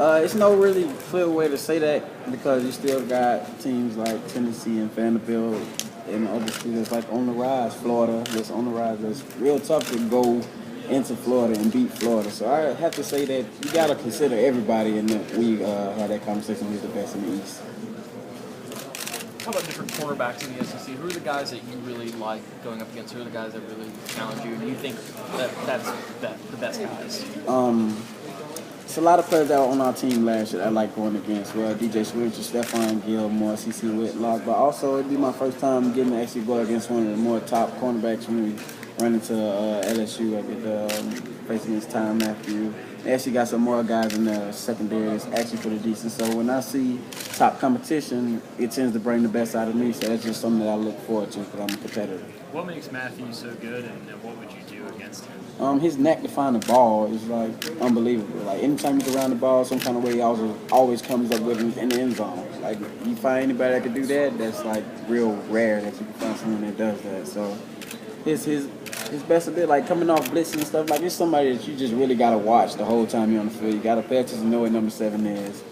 It's no really clear way to say that because you still got teams like Tennessee and Vanderbilt and other schools that's like on the rise. Florida that's on the rise. That's real tough to go into Florida and beat Florida. So I have to say that you got to consider everybody in the, when you have that conversation who's the best in the East. How about different quarterbacks in the SEC? Who are the guys that you really like going up against? Who are the guys that really challenge you? And you think that's the best guys? It's a lot of players that were on our team last year that I like going against. Well, DJ Switzer, Stephon Gilmore, CC Whitlock. But also, it'd be my first time getting to actually go against one of the more top cornerbacks when we run into LSU. I get to face against Tyrann Mathieu. They actually got some more guys in the secondary that's actually pretty decent. So when I see top competition, it tends to bring the best out of me. So that's just something that I look forward to because I'm a competitor. What makes Mathieu so good, and what would you do against him? His knack to find the ball is like unbelievable. Like anytime you around the ball, some kind of way he always comes up with it in the end zone. Like you find anybody that can do that, that's like real rare that you can find someone that does that. So his best bit, like coming off blitzing and stuff, like it's somebody that you just really gotta watch the whole time you're on the field. You gotta pay attention to know what number 7 is.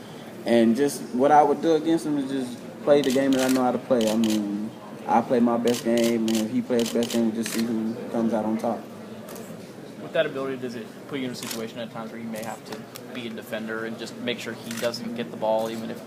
And just what I would do against him is just play the game that I know how to play. I mean, I play my best game, and if he plays his best game, we just see who comes out on top. With that ability, does it put you in a situation at times where you may have to be a defender and just make sure he doesn't get the ball, even if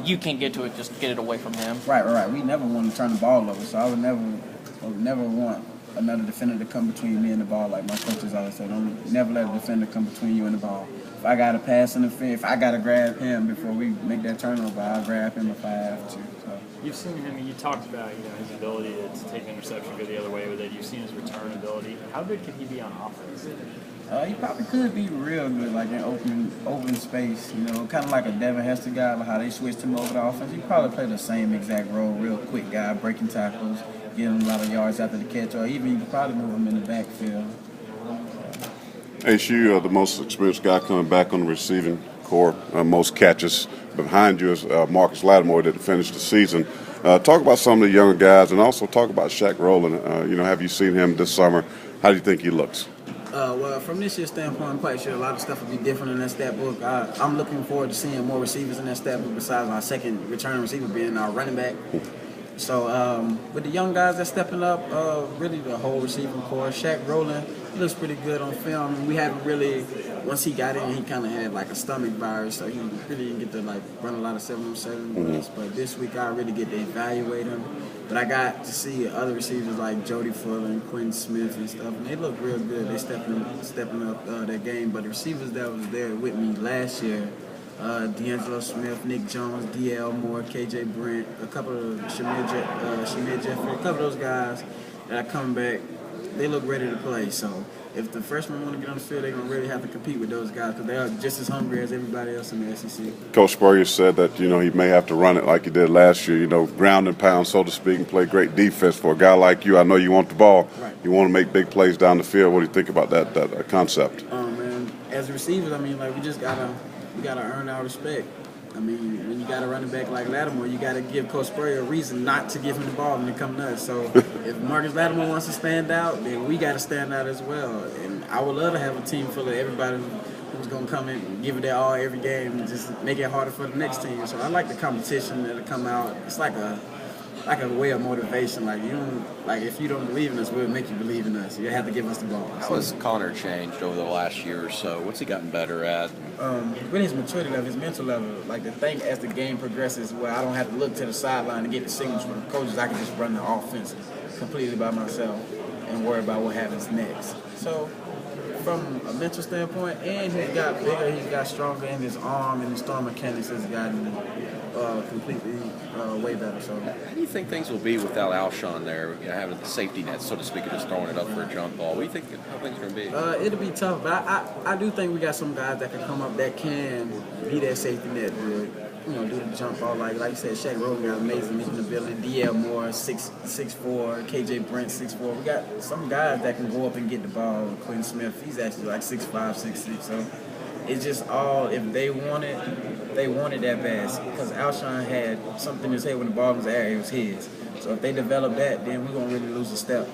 you can't get to it, just get it away from him? Right. We never want to turn the ball over, so I would never want another defender to come between me and the ball. Like my coaches always say, don't never let a defender come between you and the ball. If I got to pass interference, if I got to grab him before we make that turnover, I'll grab him if I have to. So. You've seen him, and you talked about his ability to take an interception, go the other way with it. You've seen his return ability. How good can he be on offense? He probably could be real good, like in open space, kind of like a Devin Hester guy, like how they switched him over to offense. He probably play the same exact role, real quick guy, breaking tackles, getting a lot of yards after the catch, or even you could probably move him in the backfield. Hey, you are the most experienced guy coming back on the receiving core, most catches. Behind you is Marcus Lattimore that finished the season. Talk about some of the younger guys, and also talk about Shaq Rowland. Have you seen him this summer? How do you think he looks? Well, from this year's standpoint, I'm quite sure a lot of stuff will be different in that stat book. I'm looking forward to seeing more receivers in that stat book besides our second return receiver being our running back. So with the young guys that's stepping up, really the whole receiving core, Shaq Rowland, he looks pretty good on film. We haven't really, once he got in, he kind of had like a stomach virus, so he really didn't get to like run a lot of 7-on-7 runs. But this week I really get to evaluate him. But I got to see other receivers like Jody Fuller and Quentin Smith and stuff, and they look real good. They stepping up their game. But the receivers that was there with me last year, D'Angelo Smith, Nick Jones, D.L. Moore, K.J. Brent, a couple of Shamir Jeffrey, a couple of those guys that are coming back, they look ready to play. So if the freshmen want to get on the field, they're going to really have to compete with those guys because they are just as hungry as everybody else in the SEC. Coach Spurrier said that, he may have to run it like he did last year, ground and pound, so to speak, and play great defense. For a guy like you, I know you want the ball. Right. You want to make big plays down the field. What do you think about that concept? Man, as receivers, we just got to earn our respect. When you got a running back like Lattimore, you got to give Coach Spurrier a reason not to give him the ball when it comes to us. So if Marcus Lattimore wants to stand out, then we got to stand out as well. And I would love to have a team full of everybody who's going to come in and give it their all every game and just make it harder for the next team. So I like the competition that'll come out. It's like a way of motivation. If you don't believe in us, we'll make you believe in us. You have to give us the ball. How has Connor changed over the last year or so? What's he gotten better at? Really his maturity level, his mental level. Like the thing as the game progresses, where I don't have to look to the sideline to get the signals from the coaches. I can just run the offense completely by myself and worry about what happens next. So from a mental standpoint, and he's got bigger, he's got stronger, and his arm and his throwing mechanics has gotten completely way better. So, how do you think things will be without Alshon there, having the safety net, so to speak, and just throwing it up for a jump ball? What do you think how things are going to be? It'll be tough, but I do think we got some guys that can come up that can be that safety net good. Do the jump ball. Like you said, Shaq Rowland got amazing leaping ability. D.L. Moore, 6'4", K.J. Brent, 6'4". We got some guys that can go up and get the ball. Quentin Smith, he's actually like 6'5", 6'6". So it's just all, if they want it, they want it that bad. Because Alshon had something to say when the ball was in the air, it was his. So if they develop that, then we're going to really lose a step.